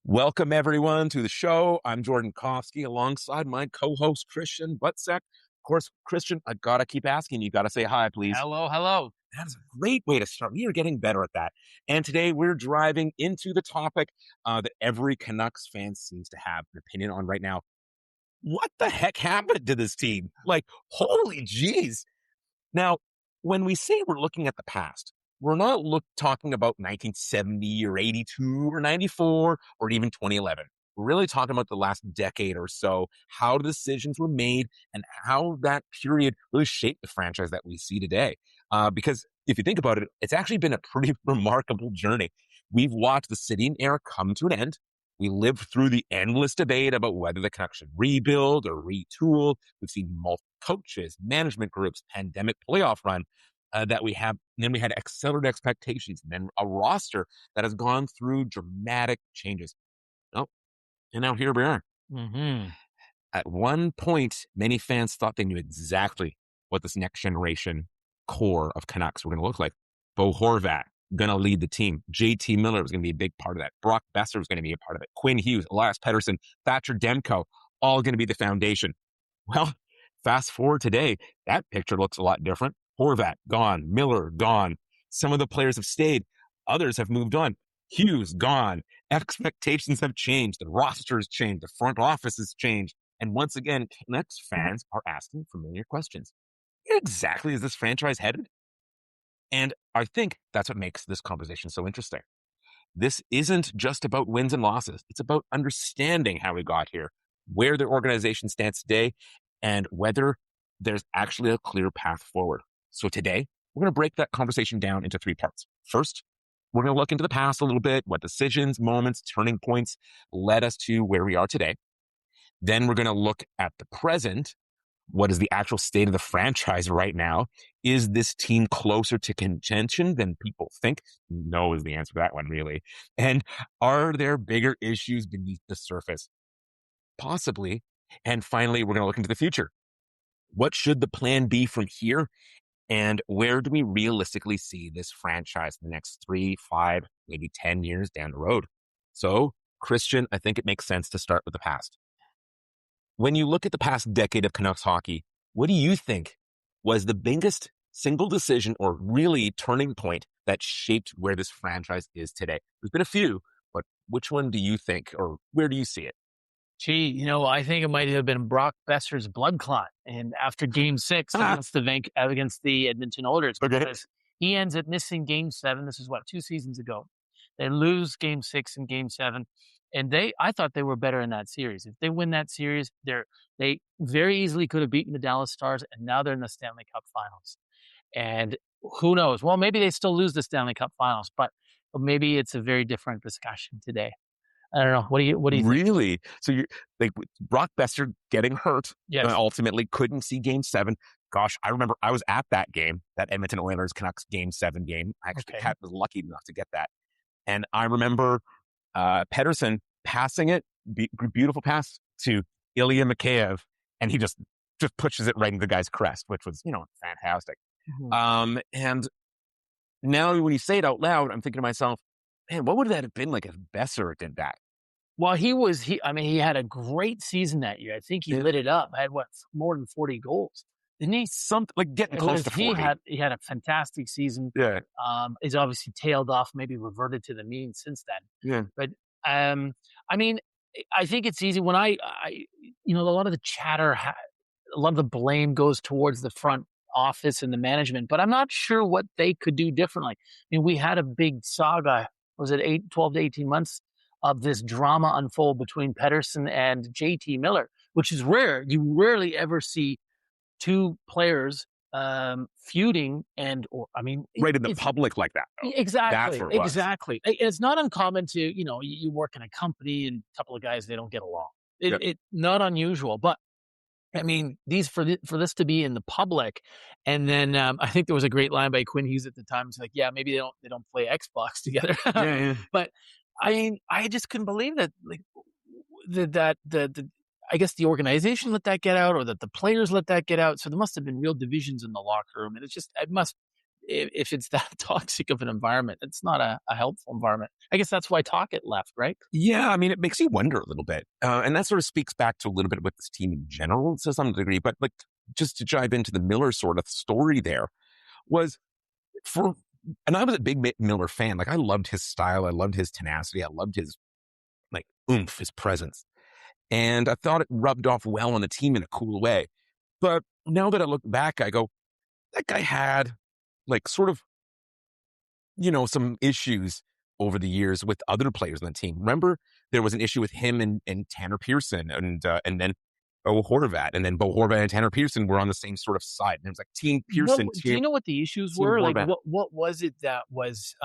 Welcome, everyone, to the show. I'm Jordan Kofsky alongside my co-host, Christian Butzek. Of course, Christian, I got to keep asking. You got to say hi, please. Hello. That is a great way to start. We are getting better at that. And today we're driving into the topic that every Canucks fan seems to have an opinion on right now. What the heck happened to this team? Like, holy jeez. Now, when we say we're looking at the past, we're not talking about 1970 or 82 or 94 or even 2011. We're really talking about the last decade or so, how decisions were made and how that period really shaped the franchise that we see today. Because if you think about it, it's actually been a pretty remarkable journey. We've watched the Sedin era come to an end. We lived through the endless debate about whether the Canucks should rebuild or retool. We've seen multiple coaches, management groups, pandemic playoff run that we have. And then we had accelerated expectations, and then a roster that has gone through dramatic changes. Oh, and now here we are. Mm-hmm. At one point, many fans thought they knew exactly what this next generation core of Canucks were going to look like. Bo Horvat going to lead the team. JT Miller was going to be a big part of that. Brock Besser was going to be a part of it. Quinn Hughes, Elias Pettersson, Thatcher Demko, all going to be the foundation. Well, fast forward today, that picture looks a lot different. Horvat, gone. Miller, gone. Some of the players have stayed. Others have moved on. Hughes, gone. Expectations have changed. The roster's changed. The front office has changed. And once again, Canucks fans are asking familiar questions. Where exactly is this franchise headed? And I think that's what makes this conversation so interesting. This isn't just about wins and losses. It's about understanding how we got here, where the organization stands today, and whether there's actually a clear path forward. So today, we're going to break that conversation down into three parts. First, we're going to look into the past a little bit, what decisions, moments, turning points led us to where we are today. Then we're going to look at the present. What is the actual state of the franchise right now? Is this team closer to contention than people think? No is the answer to that one, really. And are there bigger issues beneath the surface? Possibly. And finally, we're going to look into the future. What should the plan be from here? And where do we realistically see this franchise in the next 3, 5, maybe 10 years down the road? So, Christian, I think it makes sense to start with the past. When you look at the past decade of Canucks hockey, what do you think was the biggest single decision or really turning point that shaped where this franchise is today? There's been a few, but which one do you think, or where do you see it? Gee, I think it might have been Brock Besser's blood clot. And after Game 6 against the Edmonton Oilers, because he ends up missing Game 7. This is 2 seasons ago. They lose Game 6 and Game 7. And I thought they were better in that series. If they win that series, they very easily could have beaten the Dallas Stars, and now they're in the Stanley Cup Finals. And who knows? Well, maybe they still lose the Stanley Cup Finals, but maybe it's a very different discussion today. I don't know. What do you think? Really? So you're like Brock Besser getting hurt, Yes. ultimately couldn't see Game 7. Gosh, I remember I was at that game, that Edmonton Oilers Canucks Game 7 game. I actually was lucky enough to get that. And I remember Pettersson passing it, beautiful pass to Ilya Mikheyev, and he just pushes it right into the guy's crest, which was, fantastic. Mm-hmm. And now when you say it out loud, I'm thinking to myself, man, what would that have been like if Besser did that? Well, he had a great season that year. I think he lit it up. Had more than 40 goals. Didn't he? Something like getting close to 40. He had a fantastic season. Yeah. He's obviously tailed off, maybe reverted to the mean since then. Yeah. But I think it's easy when a lot of the chatter, a lot of the blame goes towards the front office and the management, but I'm not sure what they could do differently. I mean, we had a big saga. Was it 12 to 18 months of this drama unfold between Pettersson and JT Miller, which is rare. You rarely ever see two players feuding right in the public like that. Though. Exactly. That's what it was. Exactly. It's not uncommon to, you work in a company and a couple of guys, they don't get along. It's not unusual, but I mean, for this to be in the public, and then I think there was a great line by Quinn Hughes at the time. It's like, yeah, maybe they don't play Xbox together. Yeah. But I mean, I just couldn't believe that, like, I guess the organization let that get out, or that the players let that get out. So there must have been real divisions in the locker room, and if it's that toxic of an environment, it's not a helpful environment. I guess that's why Tocchet left, right? Yeah, I mean, it makes you wonder a little bit. And that sort of speaks back to a little bit with this team in general to some degree. But like, just to dive into the Miller sort of story there was and I was a big Miller fan. Like, I loved his style. I loved his tenacity. I loved his like oomph, his presence. And I thought it rubbed off well on the team in a cool way. But now that I look back, I go, that guy had like sort of, some issues over the years with other players on the team. Remember, there was an issue with him and Tanner Pearson and then Bo Horvat. And then Bo Horvat and Tanner Pearson were on the same sort of side. And it was like Team Pearson. Do you know what the issues were? Like, what was it that was,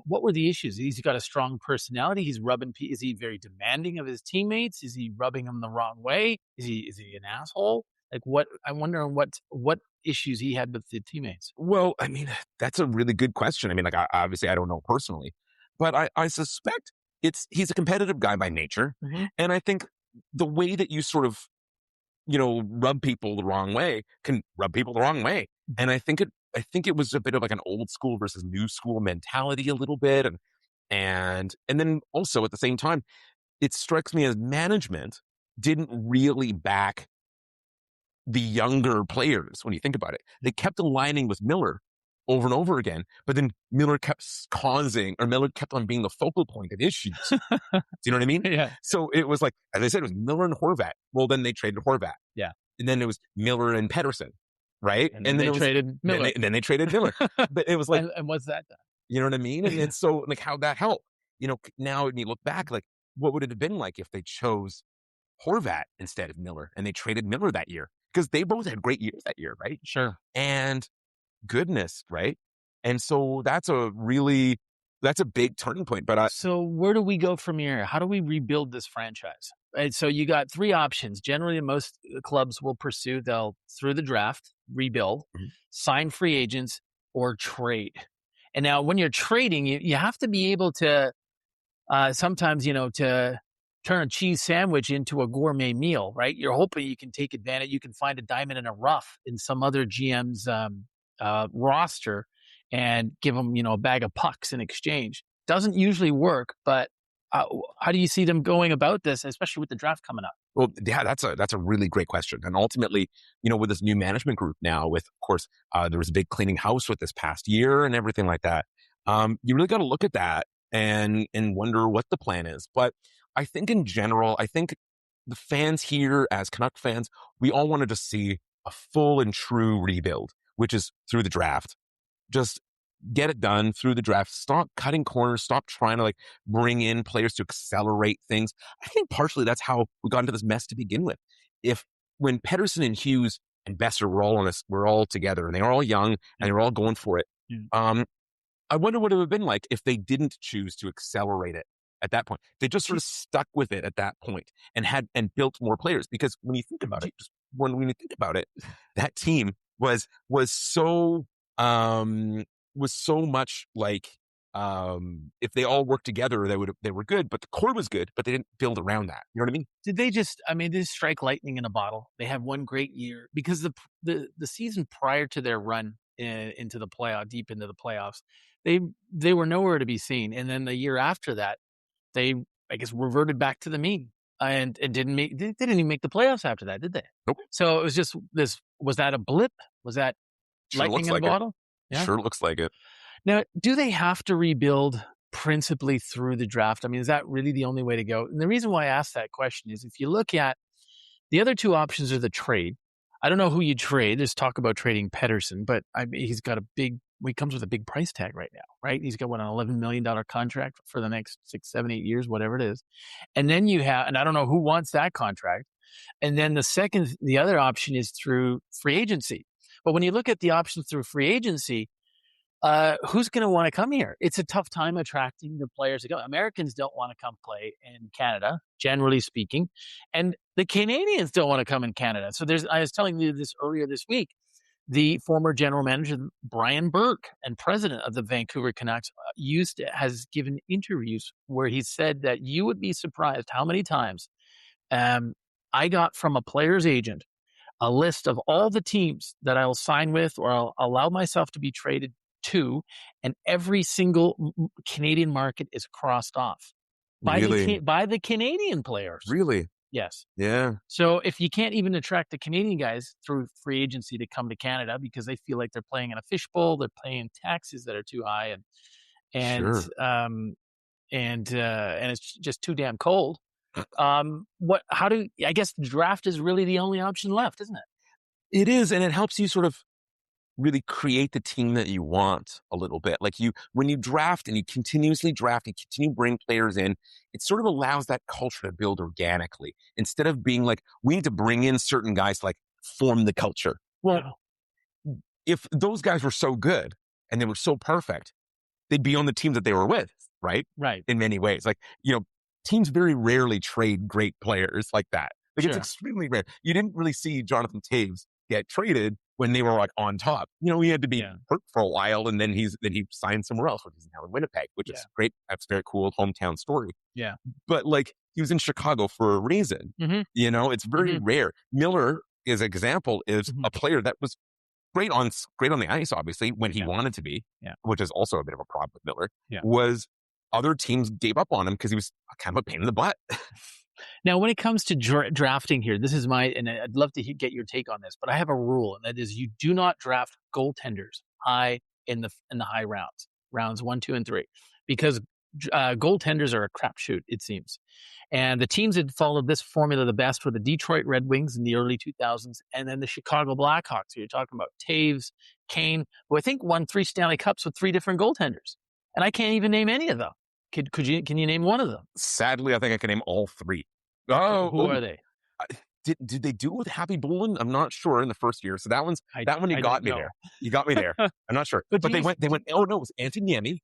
what were the issues? He's got a strong personality. He's is he very demanding of his teammates? Is he rubbing them the wrong way? Is he an asshole? Like, I wonder what issues he had with the teammates. Well, I mean, that's a really good question. I mean, like, obviously I don't know personally, but I suspect he's a competitive guy by nature. Mm-hmm. And I think the way that you sort of, rub people the wrong way can rub people the wrong way. And I think it was a bit of like an old school versus new school mentality a little bit. And then also at the same time, it strikes me as management didn't really back the younger players when you think about it. They kept aligning with Miller over and over again, but then Miller kept on being the focal point of issues. Do you know what I mean? Yeah. So it was like, as I said, it was Miller and Horvat. Well, then they traded Horvat. Yeah. And then it was Miller and Pedersen, right? And then they traded Miller. Then they traded Miller. But it was like, and what's that done? You know what I mean? And so like, how'd that help? Now when you look back, like, what would it have been like if they chose Horvat instead of Miller and they traded Miller that year? Because they both had great years that year, right? Sure. And goodness, right? And so that's a big turning point. But so where do we go from here? How do we rebuild this franchise? Right. So you got three options. Generally, most clubs will pursue, they'll through the draft, rebuild, sign free agents, or trade. And now when you're trading, you have to be able to sometimes, to turn a cheese sandwich into a gourmet meal, right? You're hoping you can take advantage. You can find a diamond in a rough in some other GM's roster and give them, a bag of pucks in exchange. Doesn't usually work, but how do you see them going about this, especially with the draft coming up? Well, yeah, that's a really great question. And ultimately, with this new management group now, with, of course, there was a big cleaning house with this past year and everything like that. You really got to look at that and wonder what the plan is. But I think in general, the fans here as Canuck fans, we all wanted to see a full and true rebuild, which is through the draft. Just get it done through the draft. Stop cutting corners. Stop trying to bring in players to accelerate things. I think partially that's how we got into this mess to begin with. When Pedersen and Hughes and Besser were all together and they were all young and they were all going for it. Yeah. I wonder what it would have been like if they didn't choose to accelerate it at that point. They just sort of stuck with it at that point and built more players. Because when you think about it, that team was so much like, if they all worked together, they were good, but the core was good, but they didn't build around that. You know what I mean? Did they just strike lightning in a bottle? They had one great year because the season prior to their run into the deep into the playoffs, they were nowhere to be seen. And then the year after that, they, I guess, reverted back to the mean and they didn't even make the playoffs after that, did they? Nope. So it was just was that a blip? Was that lightning in the bottle? Yeah. Sure looks like it. Now, do they have to rebuild principally through the draft? I mean, is that really the only way to go? And the reason why I asked that question is if you look at the other two options are the trade. I don't know who you trade. There's talk about trading Pedersen, but he comes with a big price tag right now, right? He's got an $11 million contract for the next 6, 7, 8 years, whatever it is. And then and I don't know who wants that contract. And then the other option is through free agency. But when you look at the options through free agency, who's going to want to come here? It's a tough time attracting the players to go. Americans don't want to come play in Canada, generally speaking. And the Canadians don't want to come in Canada. So I was telling you this earlier this week, the former general manager, Brian Burke, and president of the Vancouver Canucks, has given interviews where he said that you would be surprised how many times I got from a player's agent a list of all the teams that I'll sign with or I'll allow myself to be traded 2, and every single Canadian market is crossed off by the Canadian players. Really? Yes. Yeah. So if you can't even attract the Canadian guys through free agency to come to Canada because they feel like they're playing in a fishbowl, they're paying taxes that are too high, and it's just too damn cold. I guess the draft is really the only option left, isn't it? It is, and it helps you sort of really create the team that you want a little bit. Like when you draft and you continuously draft, you continue to bring players in, it sort of allows that culture to build organically instead of being like, we need to bring in certain guys to like form the culture. Well, if those guys were so good and they were so perfect, they'd be on the team that they were with, right? Right. In many ways. Like, teams very rarely trade great players like that. Like It's extremely rare. You didn't really see Jonathan Toews get traded when they were like on top. He had to be hurt for a while, and then he signed somewhere else, which is now in Winnipeg, which is great. That's a very cool hometown story. Yeah. But like he was in Chicago for a reason. Mm-hmm. It's very rare. Miller is an example, is a player that was great on the ice, obviously, when he wanted to be, which is also a bit of a problem with Miller, was other teams gave up on him because he was kind of a pain in the butt. Now, when it comes to drafting here, this is and I'd love to get your take on this, but I have a rule, and that is you do not draft goaltenders high in the high rounds 1, 2, and 3, because goaltenders are a crapshoot, it seems. And the teams that followed this formula the best were the Detroit Red Wings in the early 2000s, and then the Chicago Blackhawks. So you're talking about Taves, Kane, who I think won 3 Stanley Cups with 3 different goaltenders, and I can't even name any of them. Can you name one of them? Sadly, I think I can name all 3. Who are they? Did they do it with Happy Bullen? I'm not sure in the first year. So that one you got me there. You got me there. I'm not sure. But they went. Oh no, it was Antoniemi.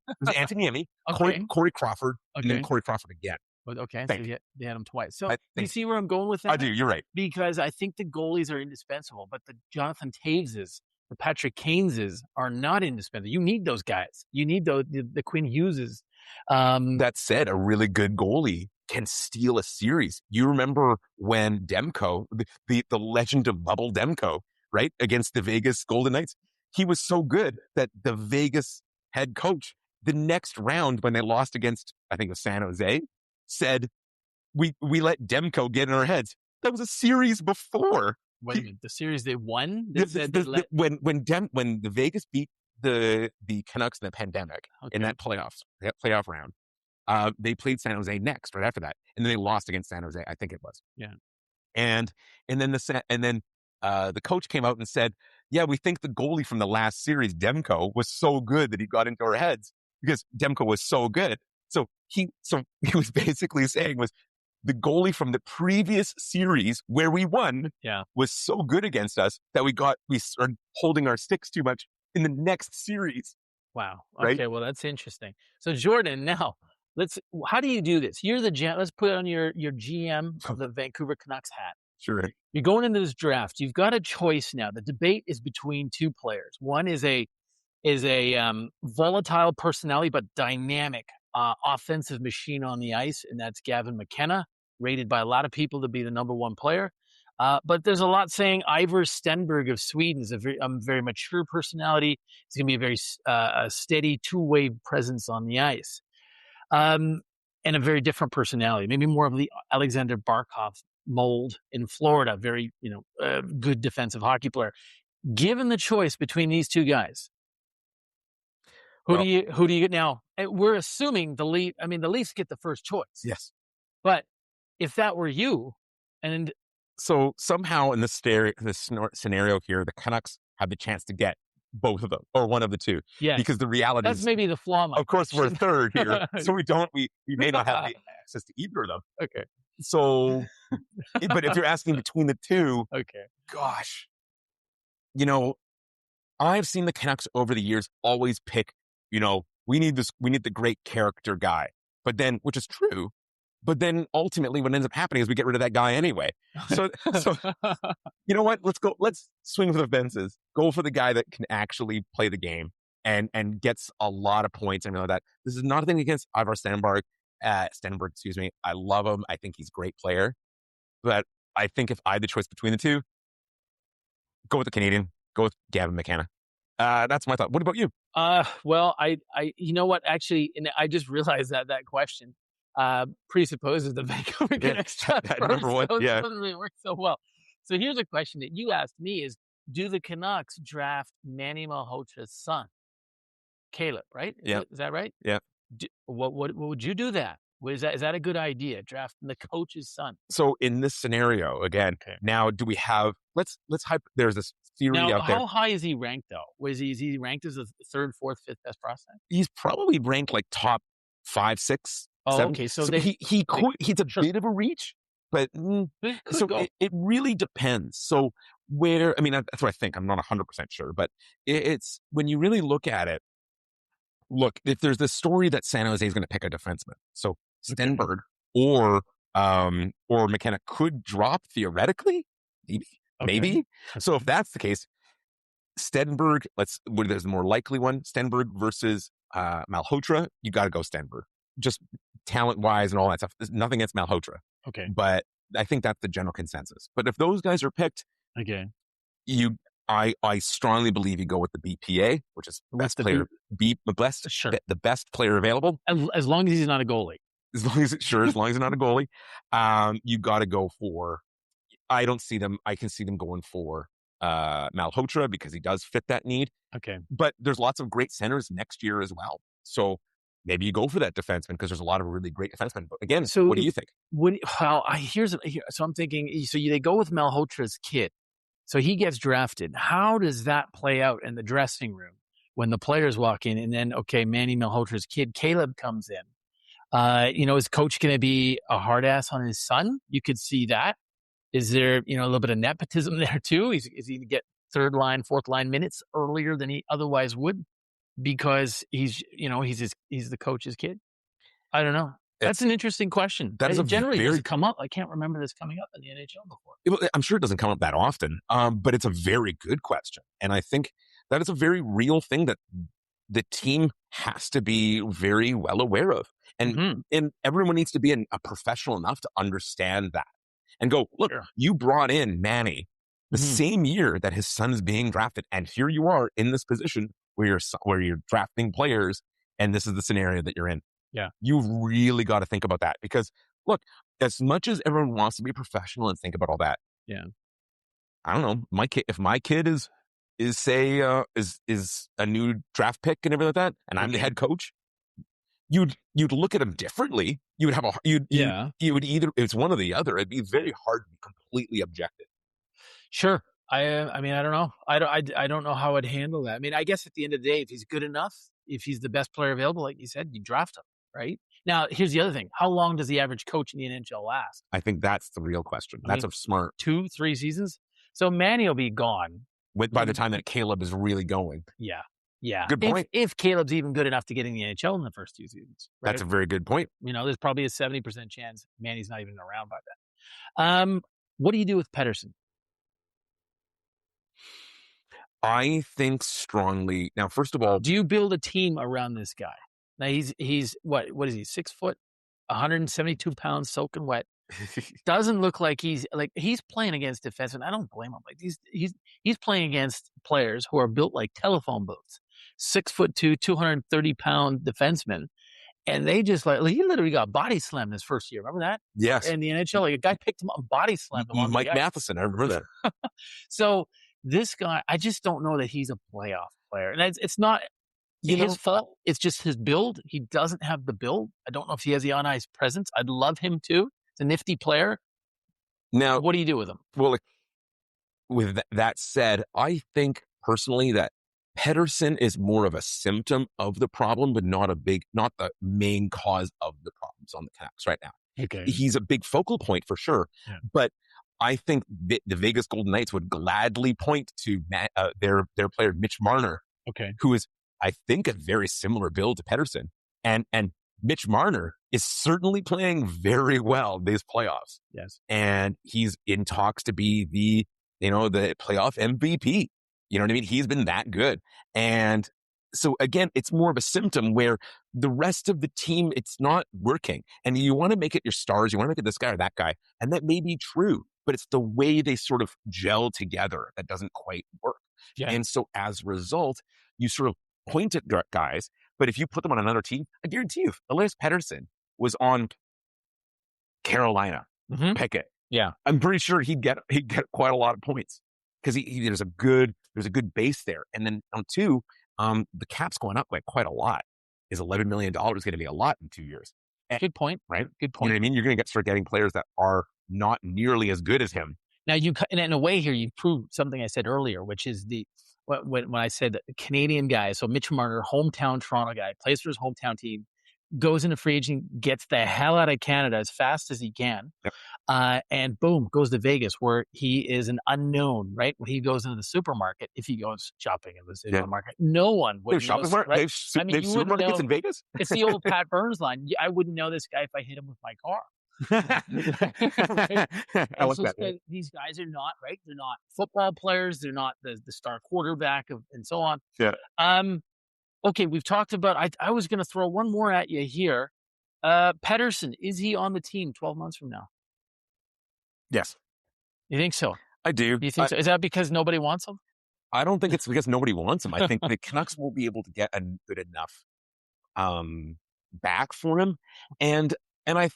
Okay. Corey Crawford, and then Corey Crawford again. Okay, so they had him twice. So you see where I'm going with that? I do. You're right. Because I think the goalies are indispensable, but the Jonathan Taveses, the Patrick Kaneses are not indispensable. You need those guys. You need the Quinn Hugheses. That said, a really good goalie can steal a series. You remember when Demko, the legend of Bubble Demko, right, against the Vegas Golden Knights, he was so good that the Vegas head coach, the next round when they lost against, I think it was San Jose, said, we let Demko get in our heads. That was a series before. Wait a minute, the series they won? When the Vegas beat the Canucks in the pandemic in that playoff round, they played San Jose next, right after that, and then they lost against San Jose. I think it was. Yeah. And then the coach came out and said, "Yeah, we think the goalie from the last series, Demko, was so good that he got into our heads because Demko was so good." So he was basically saying was the goalie from the previous series where we won was so good against us that we started holding our sticks too much in the next series. Wow. Okay. Right? Well, that's interesting. So Jordan, now how do you do this? You're the GM. Let's put on your GM of the Vancouver Canucks hat. Sure. You're going into this draft. You've got a choice now. The debate is between 2 players. One is a volatile personality, but dynamic offensive machine on the ice. And that's Gavin McKenna, rated by a lot of people to be the number 1 player. But there's a lot saying Ivar Stenberg of Sweden is a very mature personality. He's going to be a very steady 2-way presence on the ice. And a very different personality, maybe more of the Alexander Barkov mold in Florida, very, good defensive hockey player. Given the choice between these 2 guys, who do you get now? We're assuming the Leafs get the first choice. Yes. But if that were you, and so somehow in this scenario here, the Canucks have the chance to get both of them or one of the 2. Yeah. Because the reality that's maybe the flaw. Of course, we're third here, so we may not have the access to either of them. Okay. So, but if you're asking between the 2, okay, gosh, I've seen the Canucks over the years always pick, we need the great character guy, but then, which is true, but then ultimately what ends up happening is we get rid of that guy anyway. So you know what? Let's swing for the fences. Go for the guy that can actually play the game and gets a lot of points and that. This is not a thing against Ivar Stenberg, excuse me. I love him. I think he's a great player. But I think if I had the choice between the 2, go with the Canadian. Go with Gavin McKenna. That's my thought. What about you? Well, you know what? Actually, and I just realized that question presupposes the Vancouver Yeah, Canucks draft that first, number one. so it Yeah. doesn't really work so well. So here's a question that you asked me: Is do the Canucks draft Manny Malhotra's son, Caleb? Right? Yeah. Is that right? Yeah. What would you do that? Is that a good idea? Drafting the coach's son. So in this scenario, again, Okay. now do we have, there's this theory Now, out there. how high is he ranked though? Is he ranked as the third, fourth, fifth best prospect? He's probably ranked like top 5, 6, Oh, 7. okay. So He's a bit of a reach, but they could so go. it really depends. So I mean, that's what I think. I'm not 100% sure, but it's when you really look at it, look, if there's this story that San Jose is going to pick a defenseman, so Stenberg or McKenna could drop theoretically, maybe. Okay. So if that's the case, Stenberg, there's the more likely one, Stenberg versus Malhotra, you got to go Stenberg. Just talent-wise and all that stuff. There's nothing against Malhotra. Okay. But I think that's the general consensus. But if those guys are picked, Okay. I strongly believe you go with the BPA, which is best player, Sure. the best player available. As long as he's not a goalie. As long as he's not a goalie, you got to go for. I can see them going for Malhotra because he does fit that need. Okay. But there's lots of great centers next year as well. So maybe you go for that defenseman because there's a lot of really great defensemen. But again, what do you think? So I'm thinking, they go with Malhotra's kid. So he gets drafted. How does that play out in the dressing room when the players walk in and then, okay, Manny Malhotra's kid, Caleb, comes in? Is coach going to be a hard ass on his son? You could see that. Is there, a little bit of nepotism there too? Is he going to get third line, fourth line minutes earlier than he otherwise would because he's the coach's kid? I don't know. That's an interesting question. That is generally doesn't come up. I can't remember this coming up in the NHL before. I'm sure it doesn't come up that often, but it's a very good question. And I think that is a very real thing that the team has to be very well aware of. And everyone needs to be a professional enough to understand that and go, look, you brought in Manny the same year that his son is being drafted. And here you are in this position where you're drafting players. And this is the scenario that you're in. Yeah. You've really got to think about that because look, as much as everyone wants to be professional and think about all that. Yeah. I don't know. If my kid is a new draft pick and everything like that, and I'm the head coach, you'd look at him differently. You would have you would either, it's one or the other. It'd be very hard to be completely objective. Sure. I mean, I don't know. I don't know how I'd handle that. I mean, I guess at the end of the day, if he's good enough, if he's the best player available, like you said, you draft him, right? Now, here's the other thing. How long does the average coach in the NHL last? I think that's the real question. That's a smart 2-3 seasons. So Manny will be gone by the time that Caleb is really going. Yeah. Yeah. Good point. If Caleb's even good enough to get in the NHL in the first 2 seasons. Right? That's a very good point. There's probably a 70% chance Manny's not even around by then. What do you do with Pettersson? I think strongly. Now, first of all, do you build a team around this guy? Now he's what is he? 6 foot, 172 pounds, soaking wet. Doesn't look like he's playing against defensemen. I don't blame him. Like he's playing against players who are built like telephone booths. 6'2", 230-pound defensemen. And they just he literally got body slammed his first year. Remember that? Yes. In the NHL, a guy picked him up and body slammed him. Mike Matheson, I remember that. So this guy, I just don't know that he's a playoff player. And it's not his fault. It's just his build. He doesn't have the build. I don't know if he has the on-ice presence. I'd love him too. He's a nifty player. Now, what do you do with him? Well, with that said, I think personally that Pettersson is more of a symptom of the problem, but not the main cause of the problems on the Canucks right now. Okay. He's a big focal point for sure, but I think the Vegas Golden Knights would gladly point to their player Mitch Marner, who is, I think, a very similar build to Pettersson, and Mitch Marner is certainly playing very well these playoffs. Yes, and he's in talks to be the playoff MVP. You know what I mean? He's been that good. And so again, it's more of a symptom where the rest of the team, it's not working. And you want to make it your stars. You want to make it this guy or that guy. And that may be true, but it's the way they sort of gel together that doesn't quite work. Yeah. And so as a result, you sort of pointed guys, but if you put them on another team, I guarantee you, Elias Pettersson was on Carolina, Pickett. Yeah. I'm pretty sure he'd get quite a lot of points because there's a good base there. And then on two, the cap's going up by quite a lot. Is $11 million going to be a lot in 2 years? Good point. Right? Good point. You know what I mean? You're going to start getting players that are not nearly as good as him. Now, in a way here, you've proved something I said earlier, which is when I said that the Canadian guy, so Mitch Marner, hometown Toronto guy, plays for his hometown team, goes into free agent, gets the hell out of Canada as fast as he can, and boom, goes to Vegas, where he is an unknown, right? When he goes into the supermarket, if he goes shopping in the supermarket, no one would know. Right? They have supermarkets in Vegas? It's the old Pat Burns line. I wouldn't know this guy if I hit him with my car. I like that. These guys are not, right? They're not football players. They're not the star quarterback and so on. Yeah. Okay, we've talked about, I was going to throw one more at you here. Pettersson, is he on the team 12 months from now? Yes. You think so? I do. You think so? Is that because nobody wants him? I don't think it's because nobody wants him. I think the Canucks will be able to get a good enough back for him. And I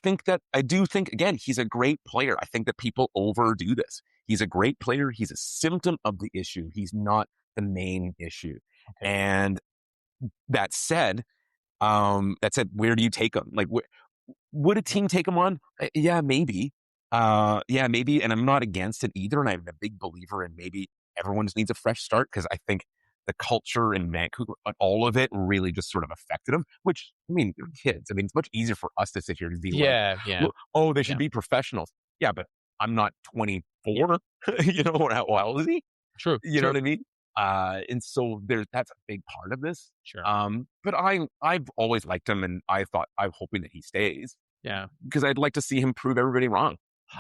do think, again, he's a great player. I think that people overdo this. He's a great player. He's a symptom of the issue. He's not the main issue. Okay. And that said, where do you take him? Like, would a team take him on? Yeah, maybe. Maybe. And I'm not against it either. And I'm a big believer in maybe everyone just needs a fresh start, because I think the culture in Vancouver, all of it really just sort of affected them, which, I mean, they're kids. I mean, it's much easier for us to sit here and be they should be professionals. Yeah, but I'm not 24. You know, how old is he? True. You know what I mean? And so that's a big part of this. Sure. But I've always liked him, and I'm hoping that he stays. Yeah. Because I'd like to see him prove everybody wrong.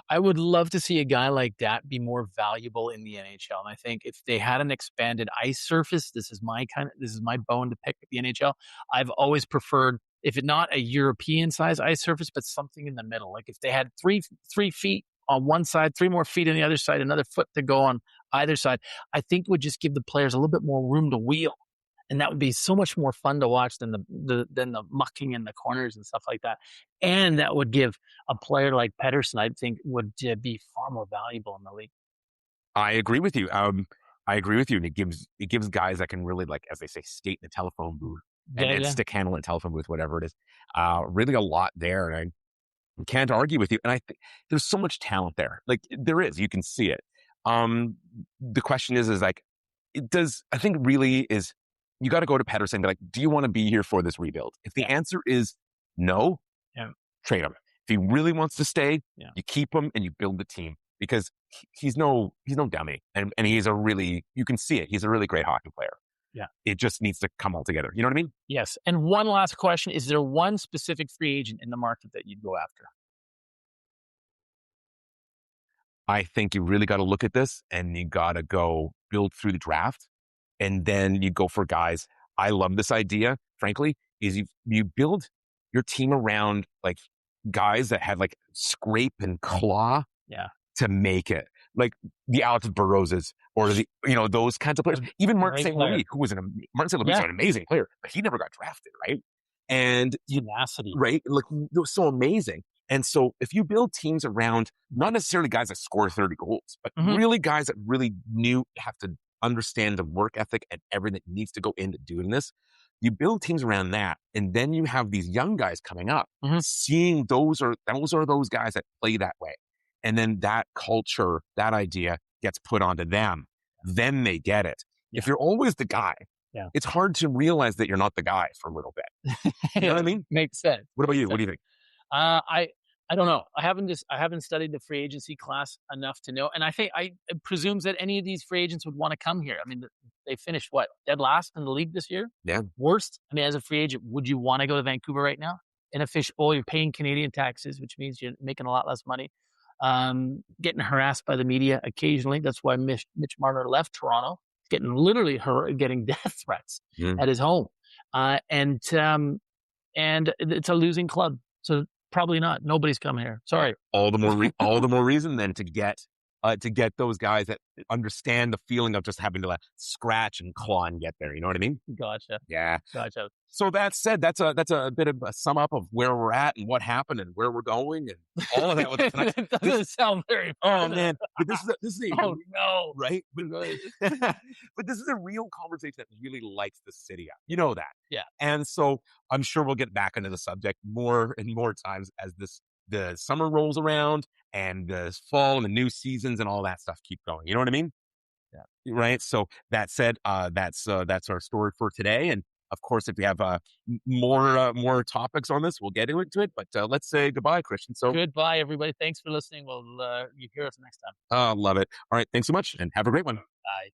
I would love to see a guy like that be more valuable in the NHL. And I think if they had an expanded ice surface, this is my bone to pick with the NHL. I've always preferred, if it not a European size ice surface, but something in the middle. Like if they had three feet on one side, 3 more feet on the other side, another foot to go on either side, I think would just give the players a little bit more room to wheel. And that would be so much more fun to watch than the mucking in the corners and stuff like that. And that would give a player like Pettersson, I think, would be far more valuable in the league. I agree with you. And it gives guys that can really, like, as they say, skate in the telephone booth and stick handle in the telephone booth, whatever it is. Really a lot there. And I can't argue with you. And I think there's so much talent there. Like, there is. You can see it. The question is like, I think really is, you got to go to Pettersson and be like, do you want to be here for this rebuild? If the answer is no, trade him. If he really wants to stay, you keep him and you build the team, because he's no dummy. And he's you can see it. He's a really great hockey player. Yeah. It just needs to come all together. You know what I mean? Yes. And one last question. Is there one specific free agent in the market that you'd go after? I think you really got to look at this, and you got to go build through the draft. And then you go for guys. I love this idea, frankly, is you build your team around like guys that have like scrape and claw to make it. Like the Alex Burrowses or those kinds of players. Even Martin St. Louis, who was an amazing player, but he never got drafted, right? And tenacity. Right? Like, it was so amazing. And so if you build teams around not necessarily guys that score 30 goals, but really guys that really have to understand the work ethic and everything that needs to go into doing this, you build teams around that. And then you have these young guys coming up, seeing those are those guys that play that way. And then that culture, that idea gets put onto them. Then they get it. Yeah. If you're always the guy, it's hard to realize that you're not the guy for a little bit. You know what I mean? Makes sense. What about you? What do you think? I don't know. I haven't studied the free agency class enough to know. And I think it presumes that any of these free agents would want to come here. I mean, they finished dead last in the league this year? Yeah. Worst? I mean, as a free agent, would you want to go to Vancouver right now? In a fishbowl, you're paying Canadian taxes, which means you're making a lot less money. Getting harassed by the media occasionally. That's why Mitch Marner left Toronto. Getting death threats at his home. And it's a losing club. So probably not. Nobody's coming here. Sorry. All the more reason then to get to get those guys that understand the feeling of just having to scratch and claw and get there. You know what I mean? Gotcha. Yeah. Gotcha. So that said, that's a bit of a sum up of where we're at and what happened and where we're going and all of that. With It doesn't sound very oh man, but this is a oh no. right? But this is a real conversation that really lights the city up. You know that. Yeah. And so I'm sure we'll get back into the subject more and more times as the summer rolls around and the fall and the new seasons and all that stuff keep going. You know what I mean? Yeah. Right. So that said, that's our story for today. And of course, if we have more topics on this, we'll get into it. But let's say goodbye, Christian. So goodbye, everybody. Thanks for listening. Well, you hear us next time. love it. All right. Thanks so much and have a great one. Bye.